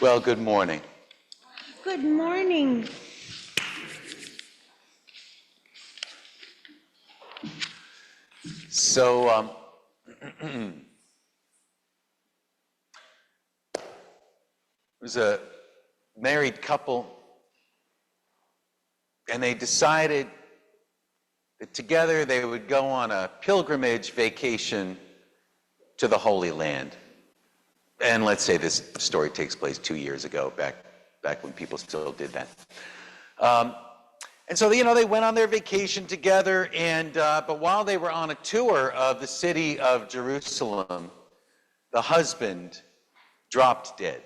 Well, good morning. Good morning. So, it was a married couple, and they decided that together they would go on a pilgrimage vacation to the Holy Land. And let's say this story takes place 2 years ago, back when people still did that. And so, they went on their vacation together, and but while they were on a tour of the city of Jerusalem, the husband dropped dead.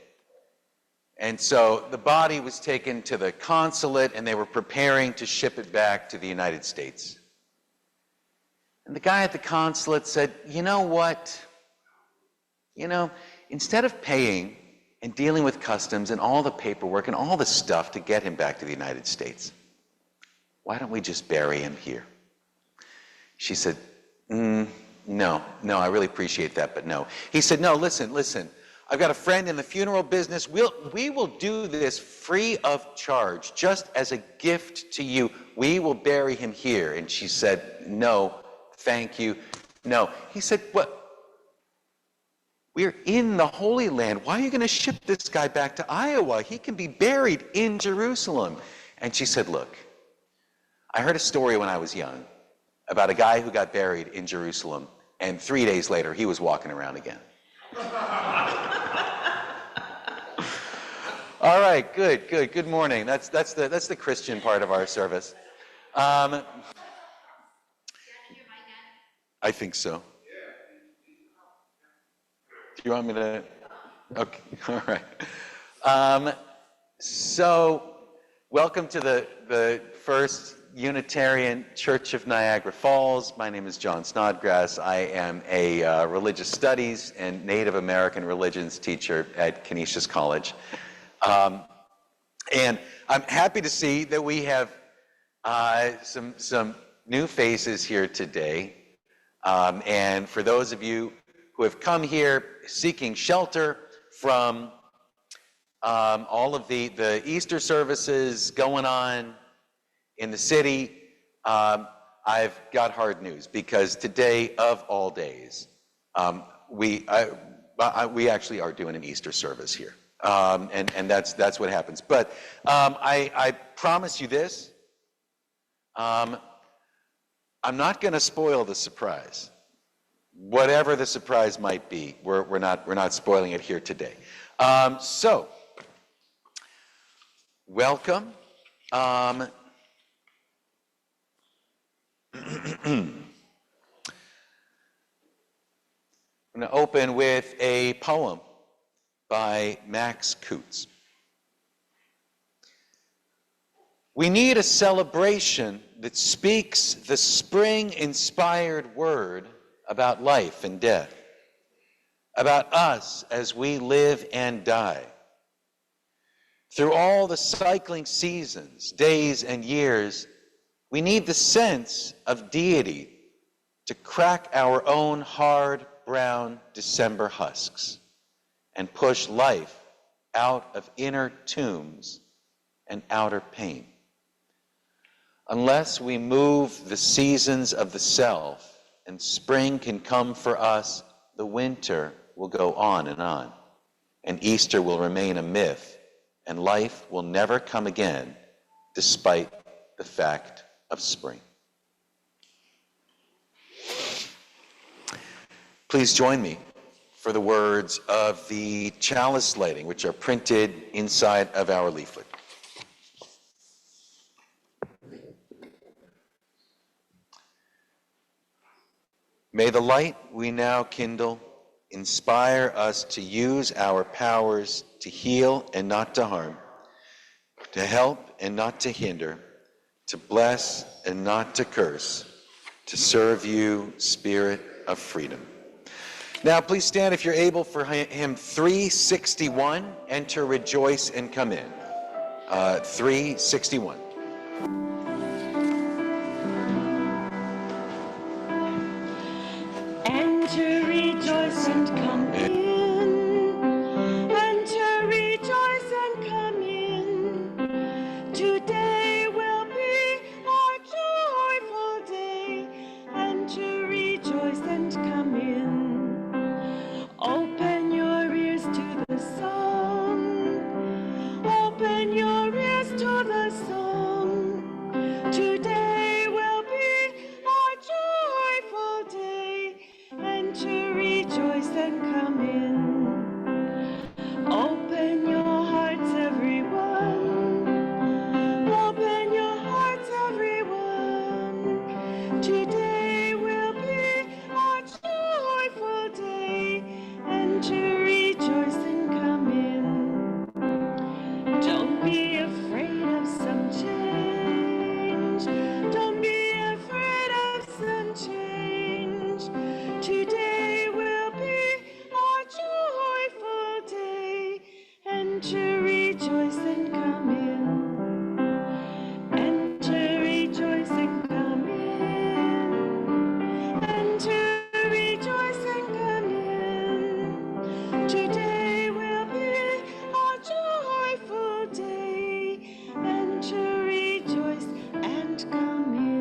And so the body was taken to the consulate, and they were preparing to ship it back to the United States. And the guy at the consulate said, you know what? Instead of paying and dealing with customs and all the paperwork and all the stuff to get him back to the United States, why don't we just bury him here? She said, no, I really appreciate that, but no. He said, no, listen. I've got a friend in the funeral business. We will do this free of charge, just as a gift to you. We will bury him here. And she said, no, thank you. No. He said, what? We're in the Holy Land. Why are you going to ship this guy back to Iowa? He can be buried in Jerusalem. And she said, look, I heard a story when I was young about a guy who got buried in Jerusalem, and 3 days later, he was walking around again. All right, good. Good morning. That's the Christian part of our service. I think so. Do you want me to? Okay, all right. So, welcome to the First Unitarian Church of Niagara Falls. My name is John Snodgras. I am a religious studies and Native American religions teacher at Canisius College. And I'm happy to see that we have some new faces here today. And for those of you who have come here seeking shelter from all of the Easter services going on in the city, I've got hard news, because today of all days, we actually are doing an Easter service here. And that's what happens. But I promise you this, I'm not going to spoil the surprise. Whatever the surprise might be, we're not spoiling it here today. So, welcome. I'm going to open with a poem by Max Coots. We need a celebration that speaks the spring-inspired word about life and death, about us as we live and die. Through all the cycling seasons, days, and years, we need the sense of deity to crack our own hard, brown December husks and push life out of inner tombs and outer pain. Unless we move the seasons of the self and spring can come for us, the winter will go on, and Easter will remain a myth, and life will never come again, despite the fact of spring. Please join me for the words of the chalice lighting, which are printed inside of our leaflet. May the light we now kindle inspire us to use our powers to heal and not to harm, to help and not to hinder, to bless and not to curse, to serve you, Spirit of freedom. Now, please stand if you're able for hymn 361, Enter, Rejoice, and Come In. 361. Enter, rejoice, and come in. Enter, rejoice. and come in. Open your hearts, everyone. Open your hearts, everyone. Today will be a joyful day, and to rejoice and come in. Don't be afraid of some change. Don't be afraid of some change. Today will be a joyful day, and to rejoice and come in. And to rejoice and come in. And to rejoice and come in. Today will be a joyful day, and to rejoice and come in.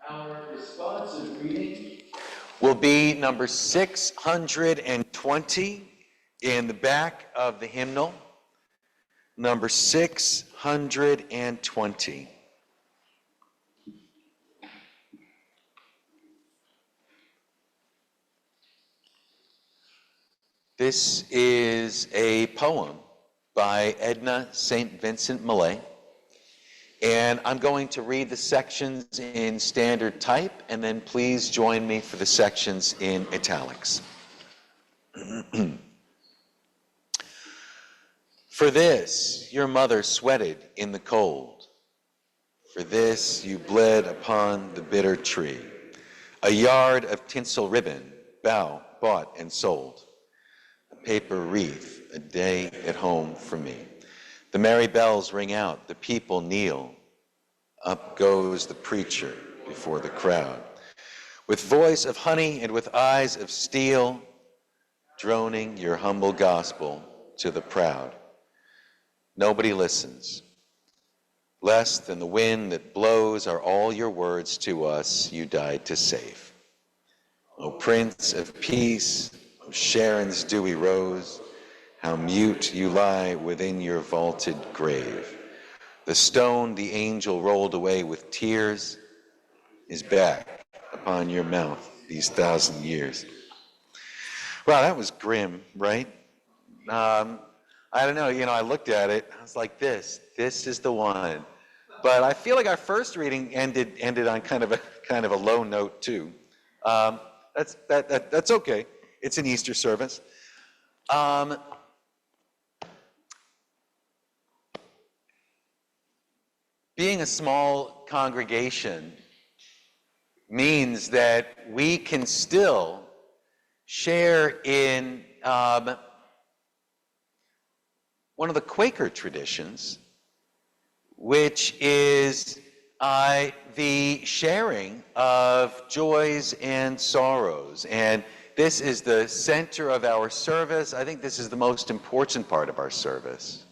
Our responsive reading will be number 620 in the back of the hymnal. Number 620. This is a poem by Edna St. Vincent Millay. And I'm going to read the sections in standard type, and then please join me for the sections in italics. For this, your mother sweated in the cold. For this, you bled upon the bitter tree. A yard of tinsel ribbon, bought and sold. A paper wreath, a day at home for me. The merry bells ring out, the people kneel. Up goes the preacher before the crowd, with voice of honey and with eyes of steel, droning your humble gospel to the proud. Nobody listens. Less than the wind that blows are all your words to us you died to save. O Prince of Peace, O Sharon's dewy rose, how mute you lie within your vaulted grave. The stone the angel rolled away with tears is back upon your mouth these 1,000 years. Wow, that was grim, right? I don't know, I looked at it, I was like, this is the one. But I feel like our first reading ended on kind of a low note too. That's okay. It's an Easter service. Being a small congregation means that we can still share in one of the Quaker traditions, which is the sharing of joys and sorrows. And this is the center of our service. I think this is the most important part of our service.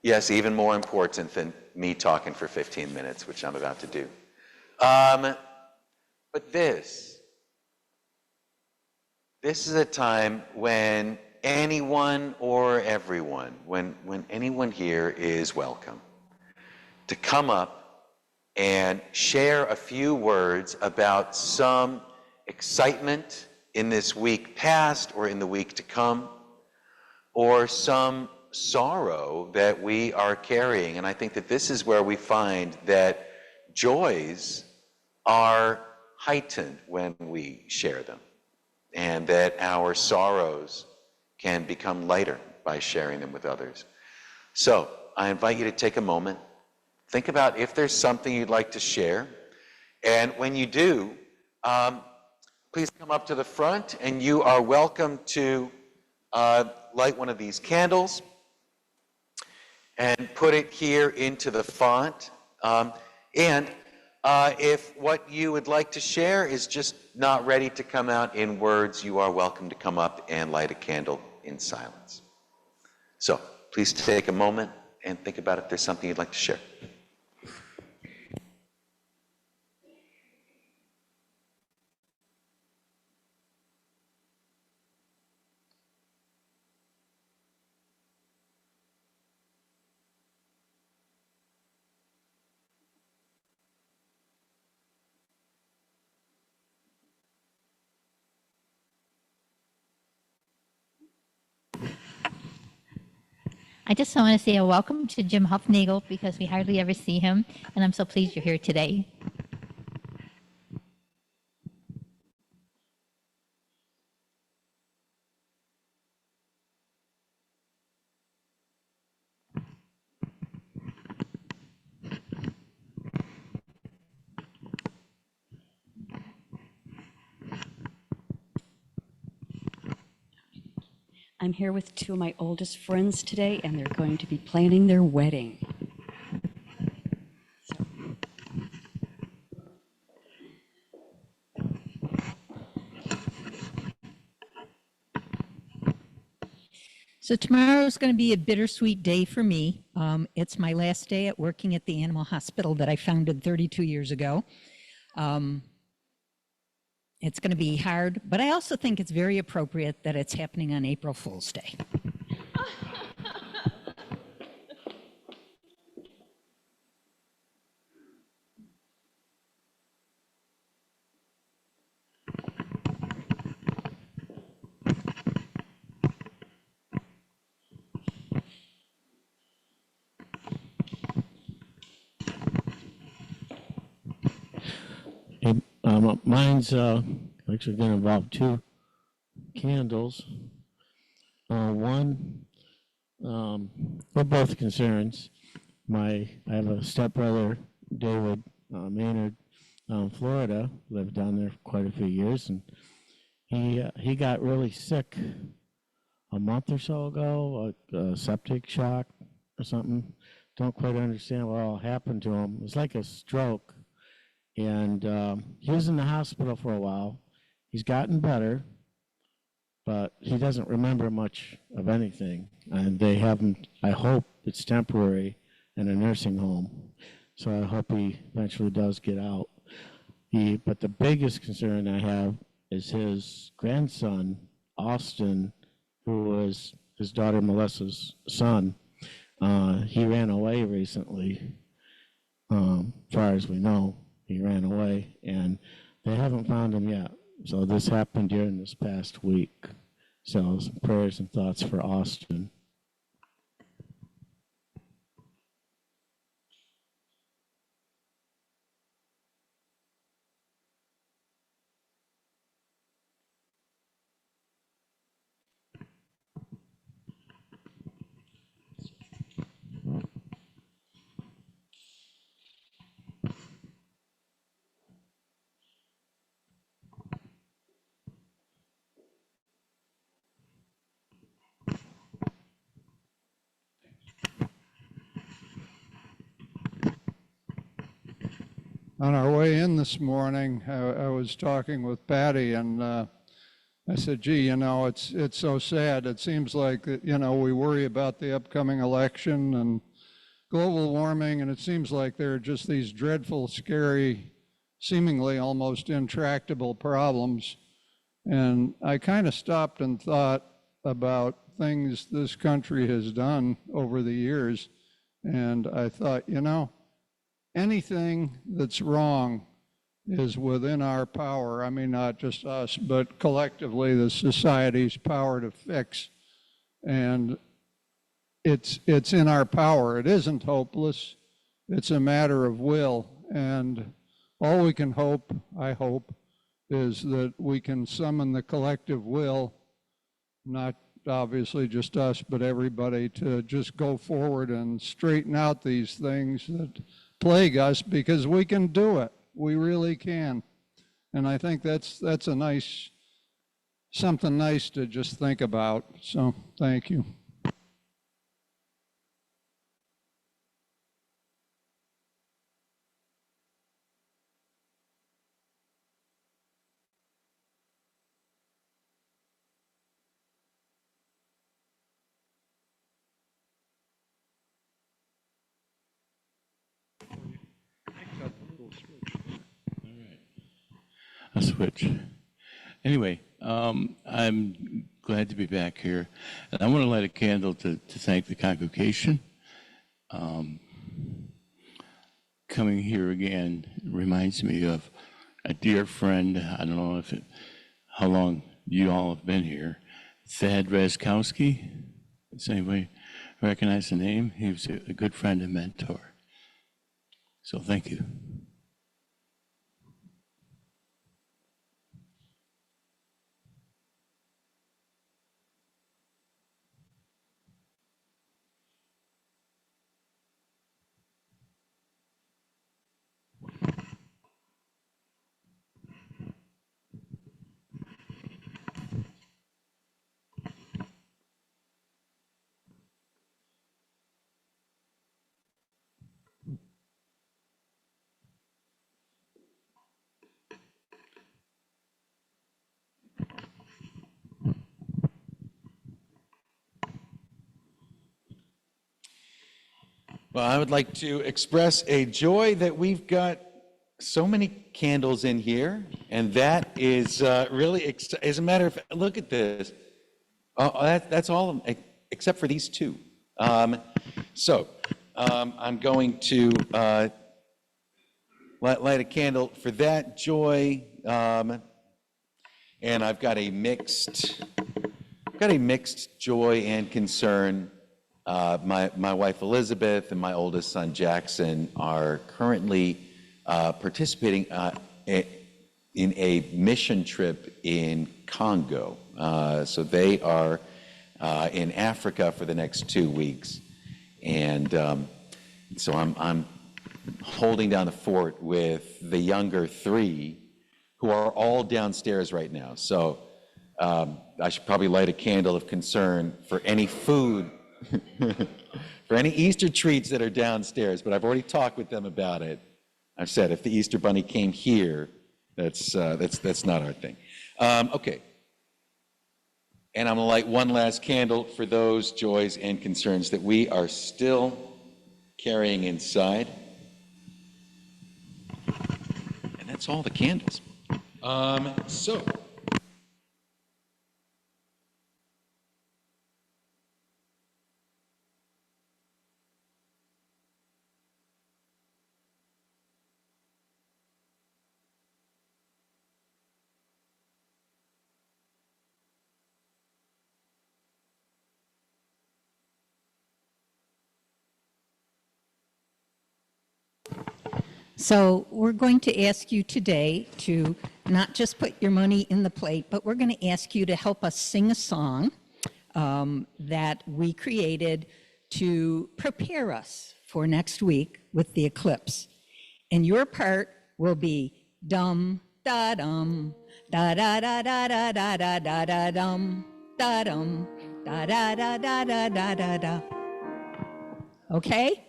Yes, even more important than me talking for 15 minutes, which I'm about to do. But this is a time when anyone or everyone, when anyone here is welcome to come up and share a few words about some excitement in this week past or in the week to come, or some sorrow that we are carrying. And I think that this is where we find that joys are heightened when we share them, and that our sorrows can become lighter by sharing them with others. So I invite you to take a moment, think about if there's something you'd like to share, and when you do, please come up to the front, and you are welcome to light one of these candles and put it here into the font. If what you would like to share is just not ready to come out in words, you are welcome to come up and light a candle in silence. So please take a moment and think about if there's something you'd like to share. I just want to say a welcome to Jim Hufnagel because we hardly ever see him, and I'm so pleased you're here today. I'm here with two of my oldest friends today, and they're going to be planning their wedding. So tomorrow is going to be a bittersweet day for me. It's my last day at working at the animal hospital that I founded 32 years ago. It's going to be hard, but I also think it's very appropriate that it's happening on April Fool's Day. Mine's actually going to involve two candles. One, we're both concerns. I have a stepbrother, David Maynard, Florida. Lived down there for quite a few years, and he got really sick a month or so ago, a septic shock or something. Don't quite understand what all happened to him. It was like a stroke. And he was in the hospital for a while. He's gotten better, but he doesn't remember much of anything. And they have him, I hope it's temporary, in a nursing home. So I hope he eventually does get out. But the biggest concern I have is his grandson, Austin, who was his daughter Melissa's son. He ran away recently, far as we know. He ran away, and they haven't found him yet. So this happened during this past week. So some prayers and thoughts for Austin. On our way in this morning, I was talking with Patty, and I said, gee, you know, it's so sad. It seems like, you know, we worry about the upcoming election and global warming, and it seems like there are just these dreadful, scary, seemingly almost intractable problems. And I kind of stopped and thought about things this country has done over the years, and I thought, you know, anything that's wrong is within our power. I mean, not just us, but collectively the society's power to fix. And it's in our power. It isn't hopeless. It's a matter of will. And all we can hope, I hope, is that we can summon the collective will, not obviously just us, but everybody, to just go forward and straighten out these things that plague us, because we can do it. We really can. And I think that's a nice, something nice to just think about. So thank you. A switch. Anyway, I'm glad to be back here, and I want to light a candle to thank the congregation. Coming here again reminds me of a dear friend. I don't know how long you all have been here. Thad Razkowski. It's anyway recognize the name. He was a good friend and mentor. So thank you. Well, I would like to express a joy that we've got so many candles in here, and that is really, as a matter of fact, look at this. Oh, that's all of them, except for these two. I'm going to light a candle for that joy, and I've got a mixed joy and concern. My wife Elizabeth and my oldest son Jackson are currently participating in a mission trip in Congo. So they are in Africa for the next 2 weeks, and so I'm holding down the fort with the younger three, who are all downstairs right now. So I should probably light a candle of concern for any food. For any Easter treats that are downstairs, but I've already talked with them about it. I've said if the Easter Bunny came here, that's not our thing. Okay. And I'm gonna light one last candle for those joys and concerns that we are still carrying inside. And that's all the candles. So we're going to ask you today to not just put your money in the plate, but we're going to ask you to help us sing a song that we created to prepare us for next week with the eclipse. And your part will be dum da dum da da da da da da da da da dum da dum da da da da da da da da. Okay?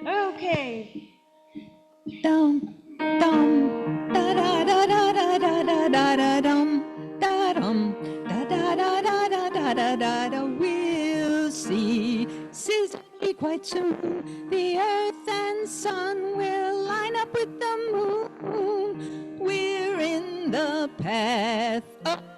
Okay. Dum dum da da da da da da da da da dum da dum da da da da da da da da da. We'll see Sizzly quite soon. The earth and sun will line up with the moon. We're in the path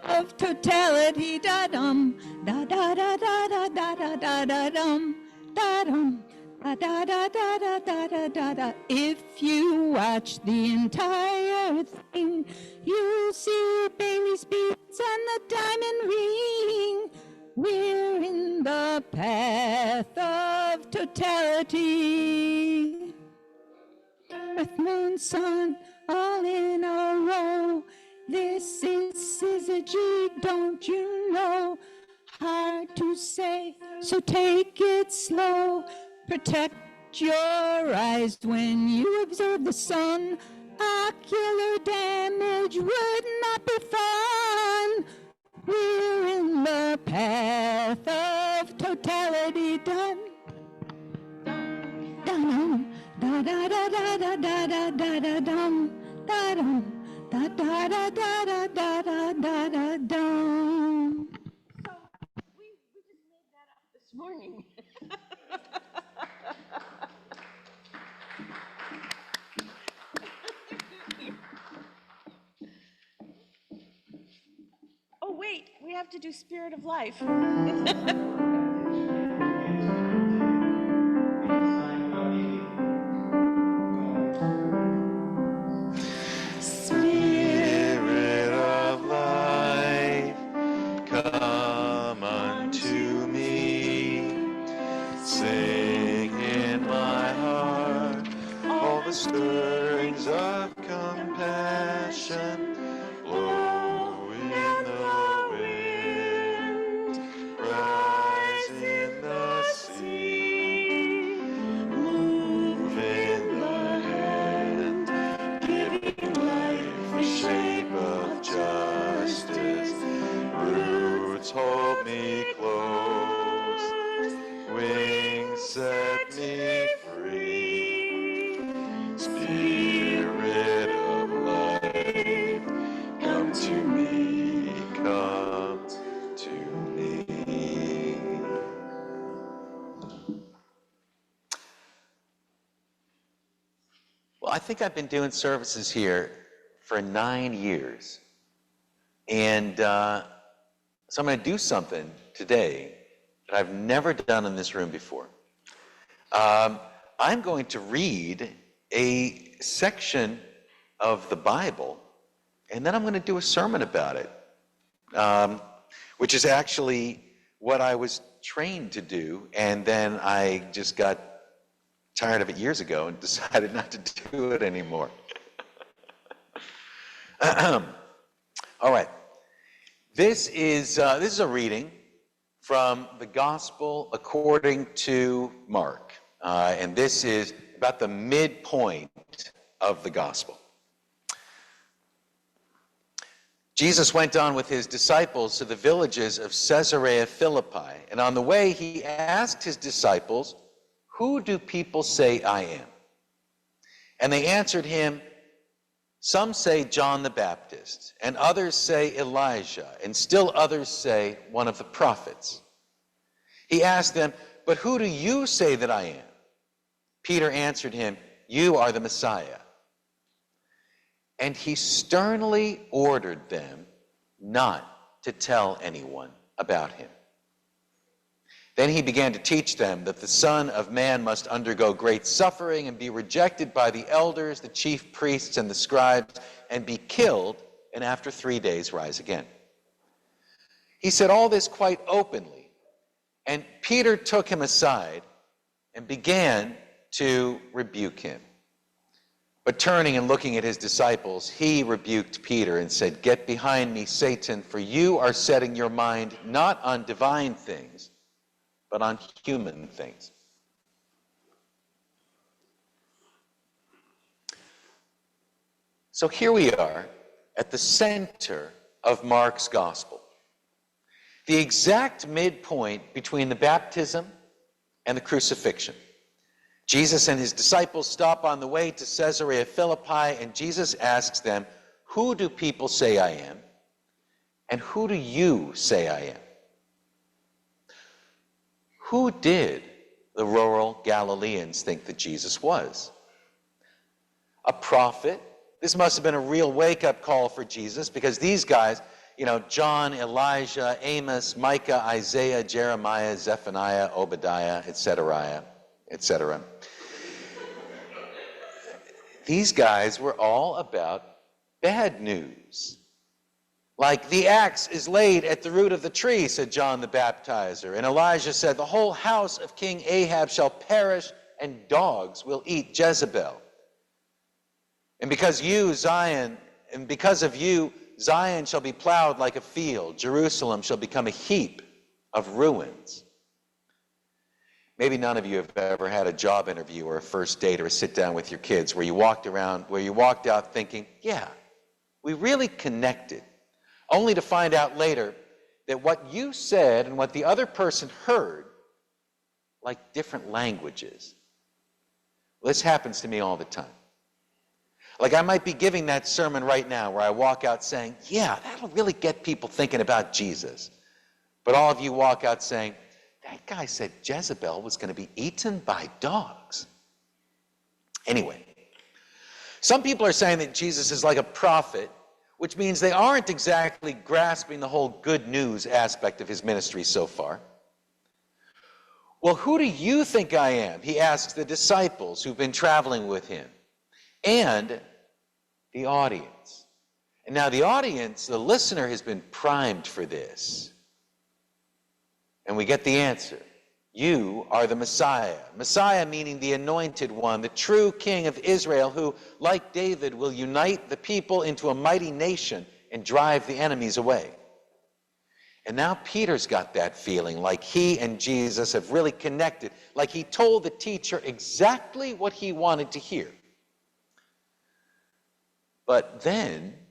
of totality. Da dum da da da da da da da da da dum da dum. Da da da da da da da da da. If you watch the entire thing, you'll see Bailey's beads and the diamond ring. We're in the path of totality. Earth, moon, sun, all in a row. This is syzygy, don't you know? Hard to say, so take it slow. Protect your eyes when you observe the sun. Ocular damage would not be fun. We're in the path of totality. Dun, dun, da da da da da da da da da dum, da dum, da da da da da da da da da dum. So we just made that up this morning. Oh, wait, we have to do Spirit of Life. Spirit of life, come unto I think I've been doing services here for 9 years. And so I'm going to do something today that I've never done in this room before. I'm going to read a section of the Bible, and then I'm going to do a sermon about it, which is actually what I was trained to do, and then I just got tired of it years ago and decided not to do it anymore. All right. This is a reading from the Gospel according to Mark. And this is about the midpoint of the Gospel. Jesus went on with his disciples to the villages of Caesarea Philippi. And on the way, he asked his disciples, "Who do people say I am?" And they answered him, "Some say John the Baptist, and others say Elijah, and still others say one of the prophets." He asked them, "But who do you say that I am?" Peter answered him, "You are the Messiah." And he sternly ordered them not to tell anyone about him. Then he began to teach them that the Son of Man must undergo great suffering and be rejected by the elders, the chief priests, and the scribes, and be killed, and after 3 days rise again. He said all this quite openly, and Peter took him aside and began to rebuke him. But turning and looking at his disciples, he rebuked Peter and said, "Get behind me, Satan, for you are setting your mind not on divine things, but on human things." So here we are at the center of Mark's gospel, the exact midpoint between the baptism and the crucifixion. Jesus and his disciples stop on the way to Caesarea Philippi, and Jesus asks them, "Who do people say I am? And who do you say I am?" Who did the rural Galileans think that Jesus was? A prophet? This must have been a real wake-up call for Jesus, because these guys, John, Elijah, Amos, Micah, Isaiah, Jeremiah, Zephaniah, Obadiah, etc., etc. These guys were all about bad news. Like, "The axe is laid at the root of the tree," said John the Baptizer. And Elijah said, "The whole house of King Ahab shall perish, and dogs will eat Jezebel. And because of you, Zion shall be plowed like a field. Jerusalem shall become a heap of ruins." Maybe none of you have ever had a job interview or a first date or a sit down with your kids where you walked out thinking, "Yeah, we really connected," only to find out later that what you said and what the other person heard like different languages. Well, this happens to me all the time. Like, I might be giving that sermon right now where I walk out saying, "Yeah, that'll really get people thinking about Jesus." But all of you walk out saying, "That guy said Jezebel was going to be eaten by dogs." Anyway, some people are saying that Jesus is like a prophet, which means they aren't exactly grasping the whole good news aspect of his ministry so far. "Well, who do you think I am?" he asks the disciples who've been traveling with him, and the audience. And now the audience, the listener, has been primed for this. And we get the answer. "You are the Messiah." Messiah meaning the anointed one, the true king of Israel, who, like David, will unite the people into a mighty nation and drive the enemies away. And now Peter's got that feeling, like he and Jesus have really connected, like he told the teacher exactly what he wanted to hear. But then,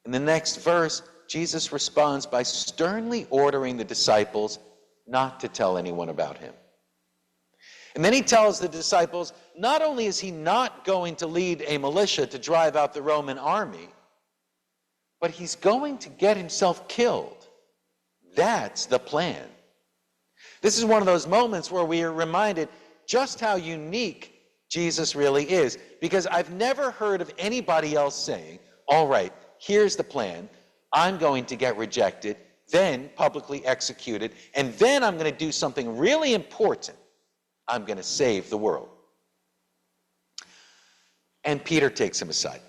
in the next verse, Jesus responds by sternly ordering the disciples not to tell anyone about him. And then he tells the disciples, not only is he not going to lead a militia to drive out the Roman army, but he's going to get himself killed. That's the plan. This is one of those moments where we are reminded just how unique Jesus really is. Because I've never heard of anybody else saying, all right, here's the plan. I'm going to get rejected, then publicly executed, and then I'm going to do something really important. I'm going to save the world. And Peter takes him aside.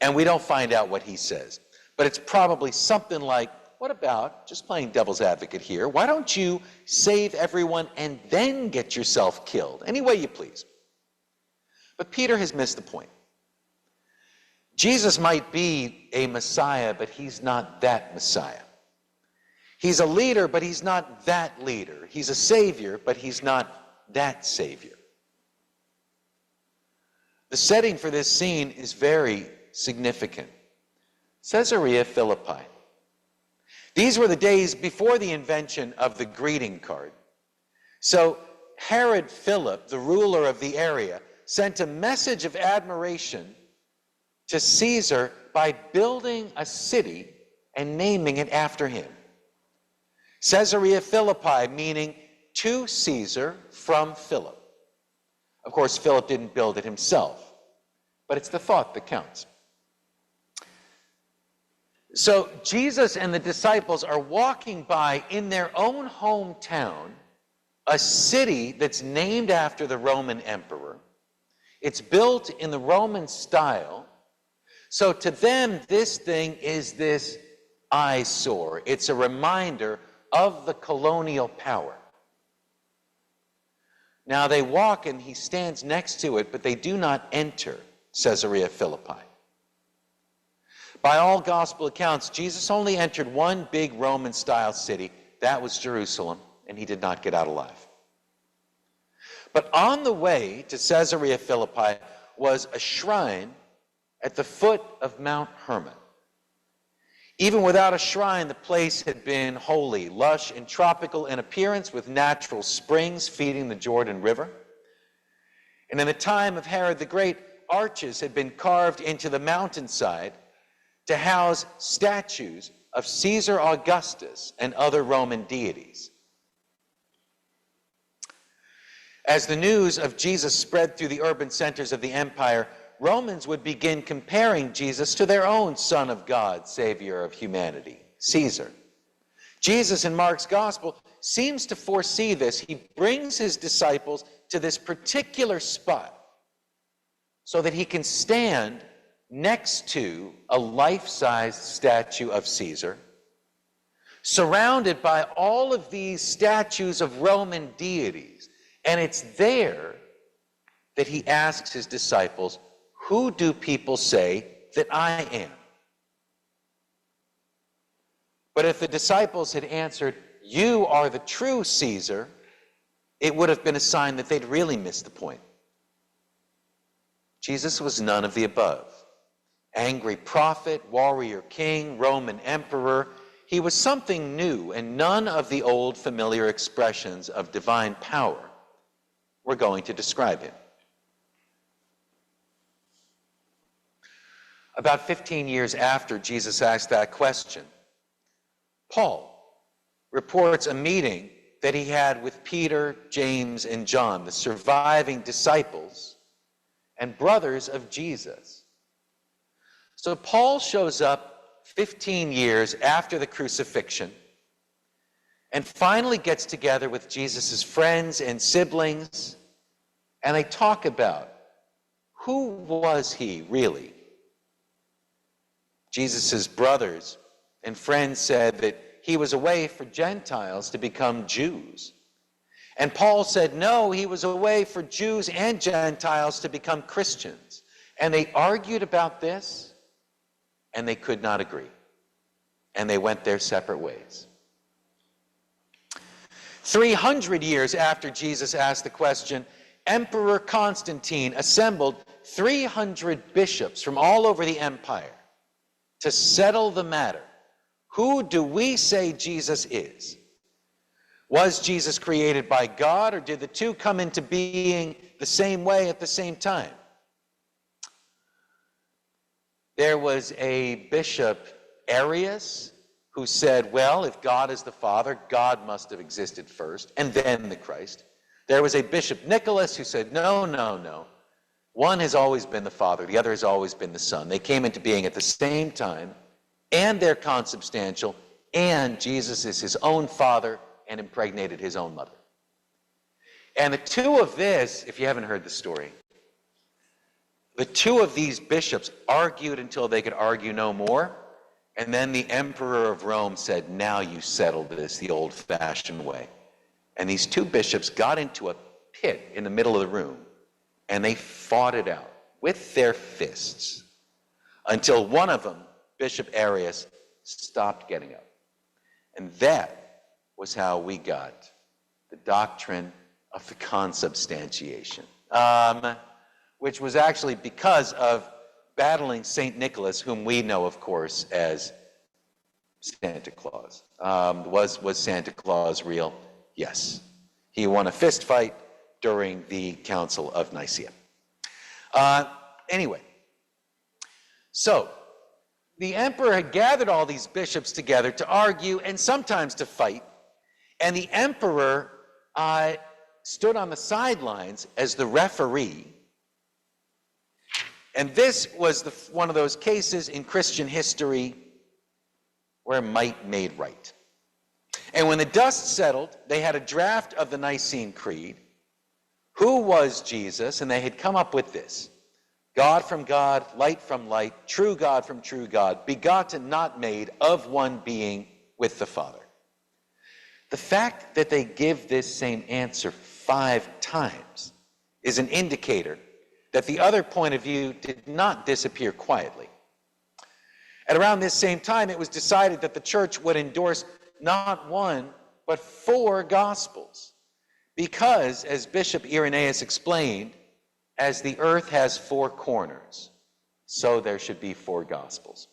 And we don't find out what he says. But it's probably something like, what about, just playing devil's advocate here, why don't you save everyone and then get yourself killed? Any way you please. But Peter has missed the point. Jesus might be a Messiah, but he's not that Messiah. He's a leader, but he's not that leader. He's a Savior, but he's not that Savior. The setting for this scene is very significant. Caesarea Philippi. These were the days before the invention of the greeting card. So Herod Philip, the ruler of the area, sent a message of admiration to Caesar by building a city and naming it after him. Caesarea Philippi, meaning to Caesar from Philip. Of course, Philip didn't build it himself, but it's the thought that counts. So Jesus and the disciples are walking by in their own hometown, a city that's named after the Roman emperor. It's built in the Roman style. So to them, this thing is this eyesore. It's a reminder of the colonial power. Now they walk and he stands next to it, but they do not enter Caesarea Philippi. By all gospel accounts, Jesus only entered one big Roman-style city. That was Jerusalem, and he did not get out alive. But on the way to Caesarea Philippi was a shrine at the foot of Mount Hermon. Even without a shrine, the place had been holy, lush, and tropical in appearance, with natural springs feeding the Jordan River. And in the time of Herod the Great, arches had been carved into the mountainside to house statues of Caesar Augustus and other Roman deities. As the news of Jesus spread through the urban centers of the empire, Romans would begin comparing Jesus to their own Son of God, Savior of humanity, Caesar. Jesus in Mark's gospel seems to foresee this. He brings his disciples to this particular spot so that he can stand next to a life-sized statue of Caesar, surrounded by all of these statues of Roman deities. And it's there that he asks his disciples, who do people say that I am? But if the disciples had answered, you are the true Caesar, it would have been a sign that they'd really missed the point. Jesus was none of the above. Angry prophet, warrior king, Roman emperor, he was something new, and none of the old familiar expressions of divine power were going to describe him. About 15 years after Jesus asked that question, Paul reports a meeting that he had with Peter, James, and John, the surviving disciples and brothers of Jesus. So Paul shows up 15 years after the crucifixion and finally gets together with Jesus' friends and siblings, and they talk about who was he really? Jesus' brothers and friends said that he was a way for Gentiles to become Jews. And Paul said, no, he was a way for Jews and Gentiles to become Christians. And they argued about this, and they could not agree. And they went their separate ways. 300 years after Jesus asked the question, Emperor Constantine assembled 300 bishops from all over the empire to settle the matter. Who do we say Jesus is? Was Jesus created by God, or did the two come into being the same way at the same time? There was a bishop, Arius, who said, well, if God is the Father, God must have existed first, and then the Christ. There was a Bishop Nicholas who said, no, no, no. One has always been the Father, the other has always been the Son. They came into being at the same time, and they're consubstantial, and Jesus is his own Father and impregnated his own mother. And the two of this, if you haven't heard the story, the two of these bishops argued until they could argue no more, and then the Emperor of Rome said, now you settle this the old-fashioned way. And these two bishops got into a pit in the middle of the room, and they fought it out with their fists until one of them, Bishop Arius, stopped getting up. And that was how we got the doctrine of the consubstantiation, which was actually because of battling St. Nicholas, whom we know, of course, as Santa Claus. Was Santa Claus real? Yes. He won a fist fight during the Council of Nicaea. Anyway, so the emperor had gathered all these bishops together to argue and sometimes to fight, and the emperor stood on the sidelines as the referee. And this was one of those cases in Christian history where might made right. And when the dust settled, they had a draft of the Nicene Creed. Who was Jesus? And they had come up with this: God from God, light from light, true God from true God, begotten, not made, of one being with the Father. The fact that they give this same answer 5 times is an indicator that the other point of view did not disappear quietly. At around this same time, it was decided that the church would endorse not 1, but 4 gospels. Because, as Bishop Irenaeus explained, as the earth has 4 corners, so there should be 4 gospels.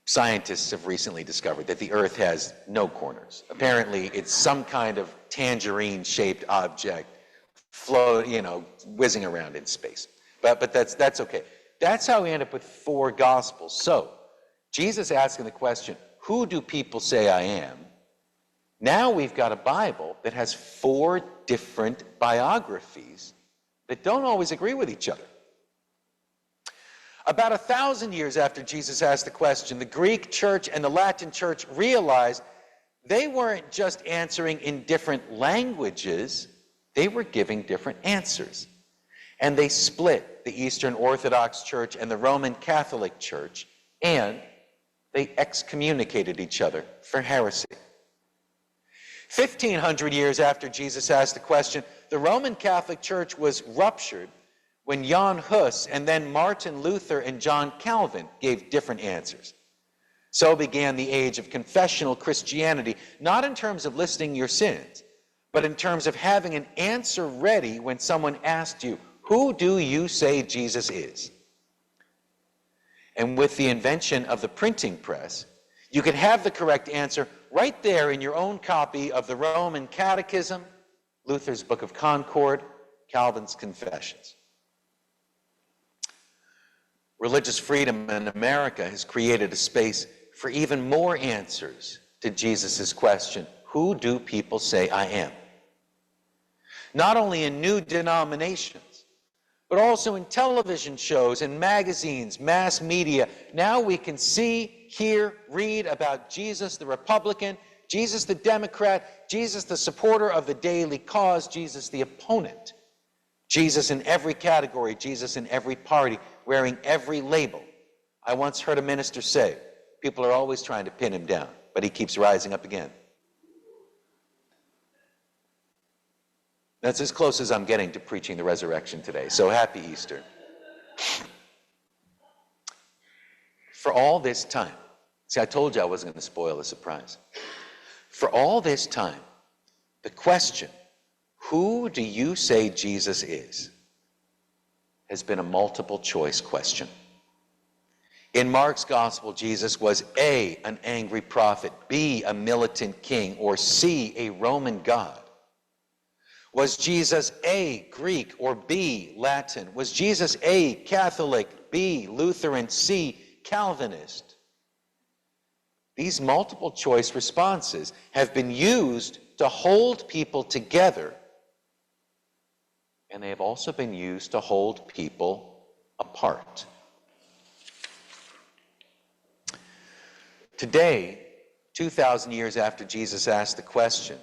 Scientists have recently discovered that the earth has no corners. Apparently, it's some kind of tangerine-shaped object whizzing around in space. But that's okay. That's how we end up with 4 gospels. So, Jesus asking the question, who do people say I am? Now we've got a Bible that has 4 different biographies that don't always agree with each other. About 1,000 years after Jesus asked the question, the Greek church and the Latin church realized they weren't just answering in different languages, they were giving different answers. And they split the Eastern Orthodox Church and the Roman Catholic Church, and they excommunicated each other for heresy. 1,500 years after Jesus asked the question, the Roman Catholic Church was ruptured when Jan Hus and then Martin Luther and John Calvin gave different answers. So began the age of confessional Christianity, not in terms of listing your sins, but in terms of having an answer ready when someone asked you, who do you say Jesus is? And with the invention of the printing press, you could have the correct answer right there in your own copy of the Roman Catechism, Luther's Book of Concord, Calvin's Confessions. Religious freedom in America has created a space for even more answers to Jesus' question, who do people say I am? Not only in new denominations, but also in television shows and magazines, mass media. Now we can see, hear, read about Jesus the Republican, Jesus the Democrat, Jesus the supporter of the daily cause, Jesus the opponent. Jesus in every category, Jesus in every party, wearing every label. I once heard a minister say, people are always trying to pin him down, but he keeps rising up again. That's as close as I'm getting to preaching the resurrection today, so happy Easter. For all this time, see, I told you I wasn't going to spoil the surprise. For all this time, the question, who do you say Jesus is, has been a multiple choice question. In Mark's gospel, Jesus was A, an angry prophet, B, a militant king, or C, a Roman god. Was Jesus A, Greek, or B, Latin? Was Jesus A, Catholic, B, Lutheran, C, Calvinist? These multiple choice responses have been used to hold people together, and they have also been used to hold people apart. Today, 2,000 years after Jesus asked the question,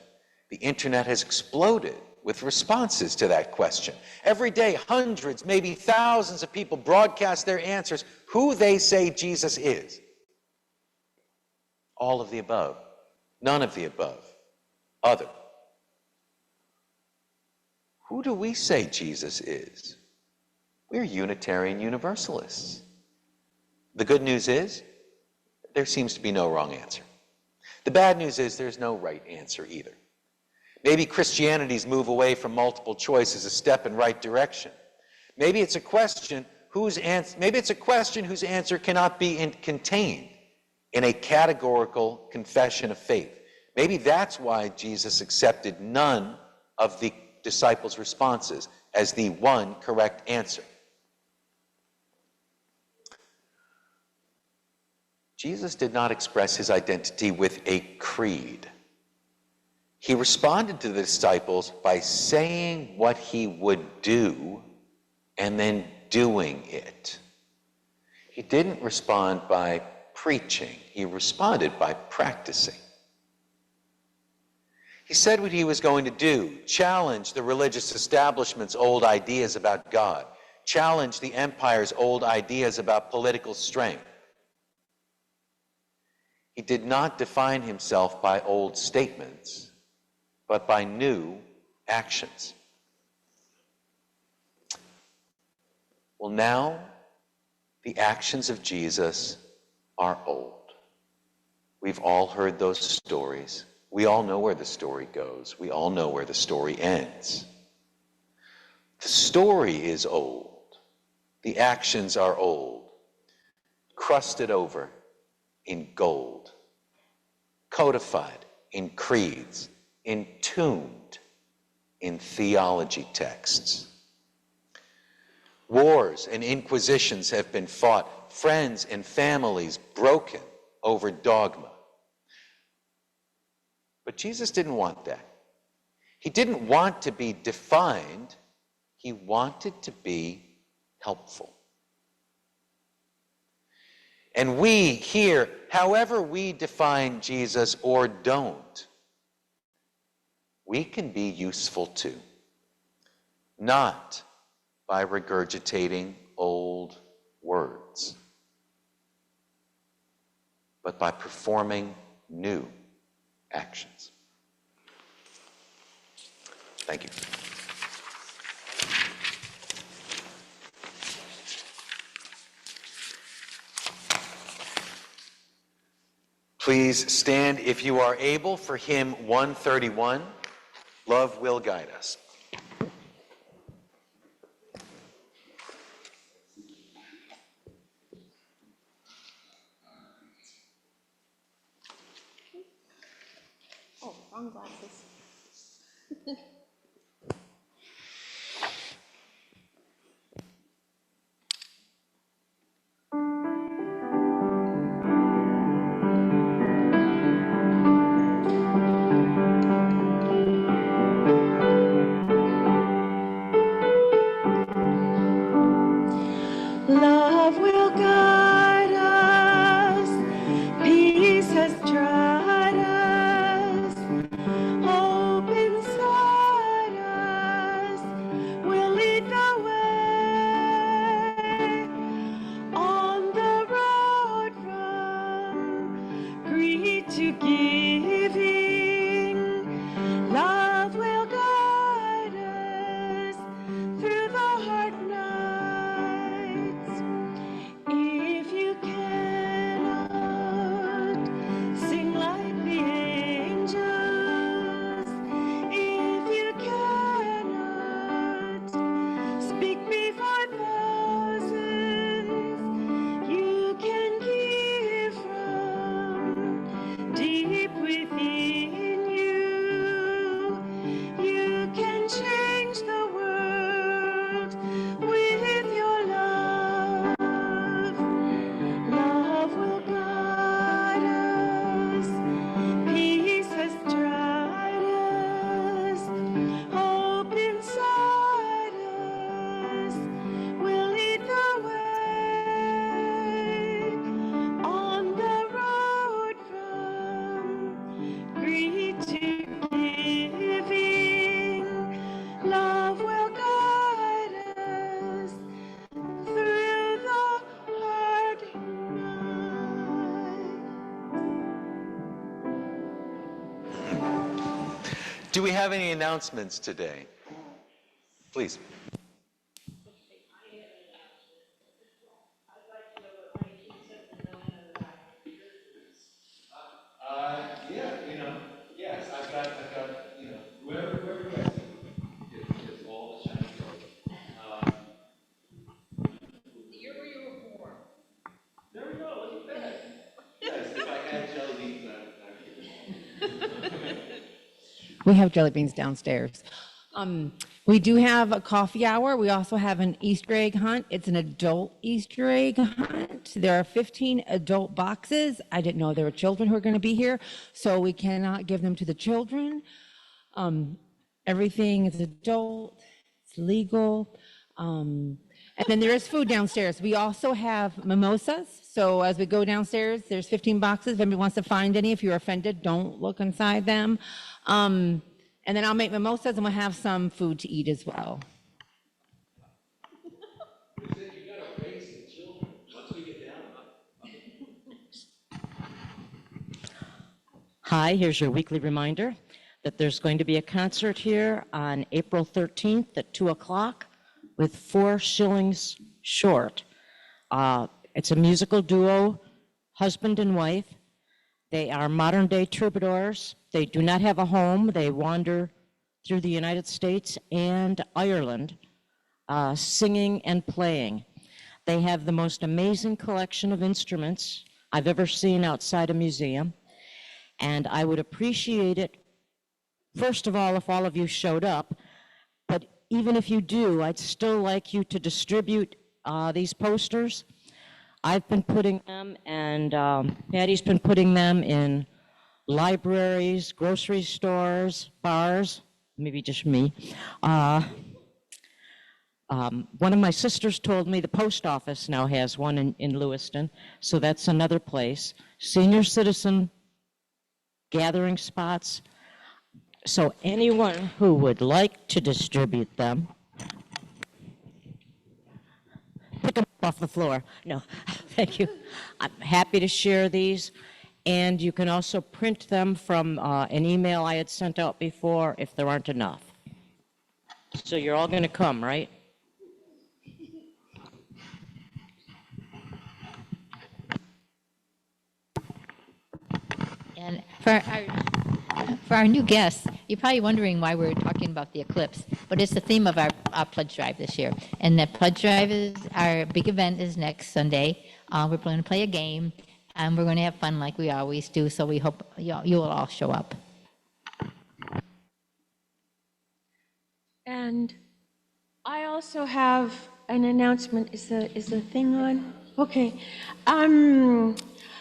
the internet has exploded with responses to that question. Every day, hundreds, maybe thousands of people broadcast their answers, who they say Jesus is. All of the above, none of the above, other. Who do we say Jesus is? We're Unitarian Universalists. The good news is, there seems to be no wrong answer. The bad news is there's no right answer either. Maybe Christianity's move away from multiple choice is a step in right direction. Maybe it's a question whose answer cannot be contained in a categorical confession of faith. Maybe that's why Jesus accepted none of the disciples' responses as the one correct answer. Jesus did not express his identity with a creed. He responded to the disciples by saying what he would do and then doing it. He didn't respond by preaching. He responded by practicing. He said what he was going to do: challenge the religious establishment's old ideas about God, challenge the empire's old ideas about political strength. He did not define himself by old statements, but by new actions. Well, now the actions of Jesus are old. We've all heard those stories. We all know where the story goes. We all know where the story ends. The story is old. The actions are old, crusted over in gold, codified in creeds, entombed in theology texts. Wars and inquisitions have been fought, friends and families broken over dogma. But Jesus didn't want that. He didn't want to be defined. He wanted to be helpful. And we here, however we define Jesus or don't, we can be useful too. Not by regurgitating old words, but by performing new actions. Thank you. Please stand if you are able for hymn 131, Love Will Guide Us. Oh, wrong glasses. Love will guide us, peace has tried us, hope inside us will lead the way on the road from greed to giving. Love will guide us through the hard nights. If you cannot sing like the angels, if you cannot speak before thousands, you can give from deep Do we have any announcements today? Please. Yes, I've got, whoever do I see is all the Chinese children. The year where you were born. There we go, look at that. Yes, if I had jelly beans, I would. We have jelly beans downstairs. We do have a coffee hour. We also have an Easter egg hunt. It's an adult Easter egg hunt. There are 15 adult boxes. I didn't know there were children who are going to be here, so we cannot give them to the children. Everything is adult, it's legal. And then there is food downstairs. We also have mimosas. So as we go downstairs, there's 15 boxes. If anybody wants to find any, if you're offended, don't look inside them. And then I'll make mimosas and we'll have some food to eat as well. Hi, here's your weekly reminder that there's going to be a concert here on April 13th at 2 o'clock with 4 shillings short. It's a musical duo, husband and wife. They are modern day troubadours. They do not have a home. They wander through the United States and Ireland, singing and playing. They have the most amazing collection of instruments I've ever seen outside a museum. And I would appreciate it, first of all, if all of you showed up. But even if you do, I'd still like you to distribute these posters. I've been putting them, and Patty's been putting them in libraries, grocery stores, bars, maybe just me. One of my sisters told me the post office now has one in Lewiston, so that's another place. Senior citizen gathering spots. So anyone who would like to distribute them, pick them up off the floor. No, thank you. I'm happy to share these. And you can also print them from an email I had sent out before if there aren't enough. So you're all going to come, right? And for our new guests, you're probably wondering why we're talking about the eclipse, but it's the theme of our pledge drive this year. And the pledge drive is, our big event is next Sunday. We're going to play a game, and we're going to have fun like we always do, so we hope you will all show up. And I also have an announcement. Is the thing on? Okay.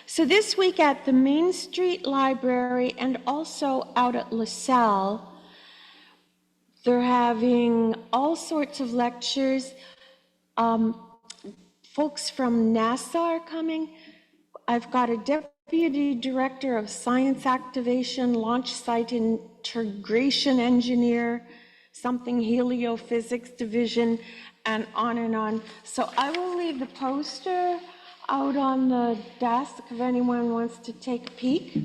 So this week at the Main Street Library and also out at LaSalle, they're having all sorts of lectures. Folks from NASA are coming. I've got a deputy director of science activation, launch site integration engineer, something heliophysics division, and on and on. So I will leave the poster out on the desk if anyone wants to take a peek.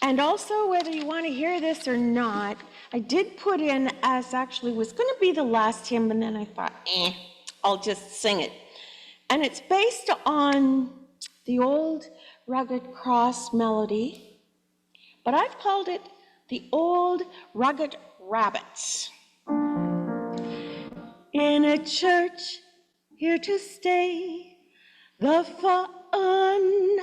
And also, whether you want to hear this or not, I did put in, as actually was going to be the last hymn, and then I thought, I'll just sing it. And it's based on the old Rugged Cross melody, but I've called it the Old Rugged Rabbits. In a church here to stay, the fun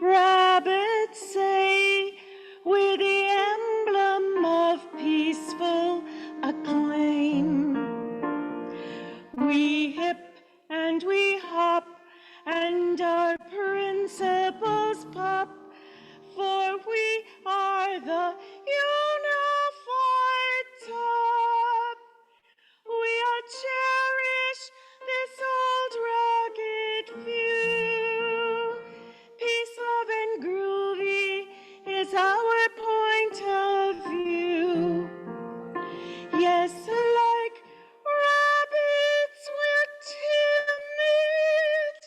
rabbits say, with the emblem of peaceful acclaim. We hip and we hop, and our principles pop, for we are the unified top. We'll cherish this old rugged view. Peace, love, and groovy is our point of view. Yes, like rabbits, we're timid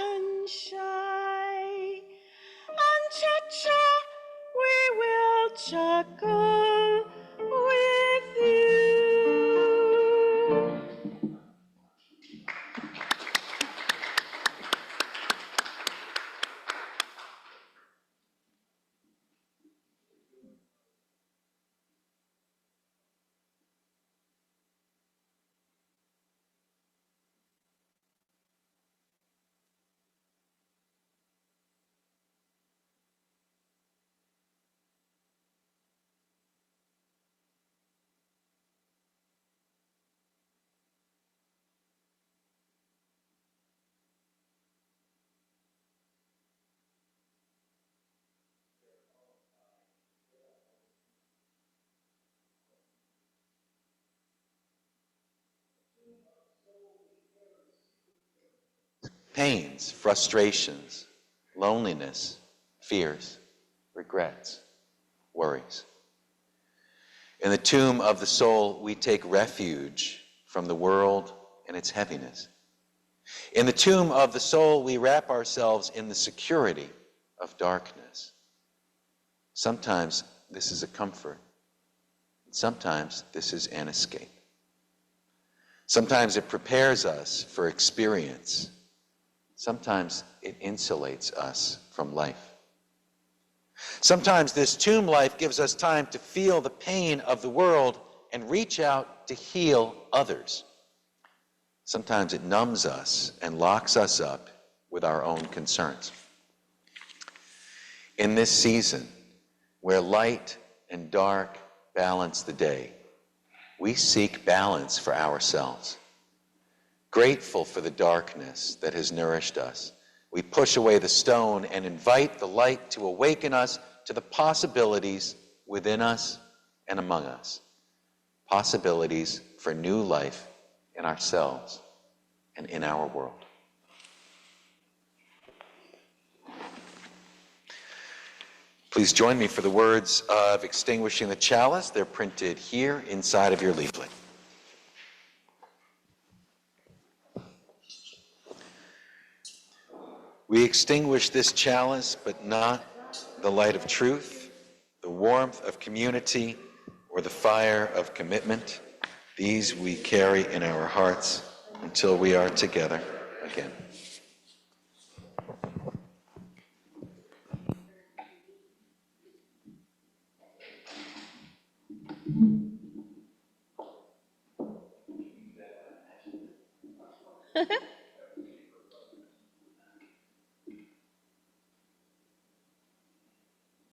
and shy. And cha-cha, we will chuckle pains, frustrations, loneliness, fears, regrets, worries. In the tomb of the soul, we take refuge from the world and its heaviness. In the tomb of the soul, we wrap ourselves in the security of darkness. Sometimes this is a comfort. Sometimes this is an escape. Sometimes it prepares us for experience. Sometimes it insulates us from life. Sometimes this tomb life gives us time to feel the pain of the world and reach out to heal others. Sometimes it numbs us and locks us up with our own concerns. In this season, where light and dark balance the day, we seek balance for ourselves. Grateful for the darkness that has nourished us, we push away the stone and invite the light to awaken us to the possibilities within us and among us. Possibilities for new life in ourselves and in our world. Please join me for the words of extinguishing the chalice. They're printed here inside of your leaflet. We extinguish this chalice, but not the light of truth, the warmth of community, or the fire of commitment. These we carry in our hearts until we are together again.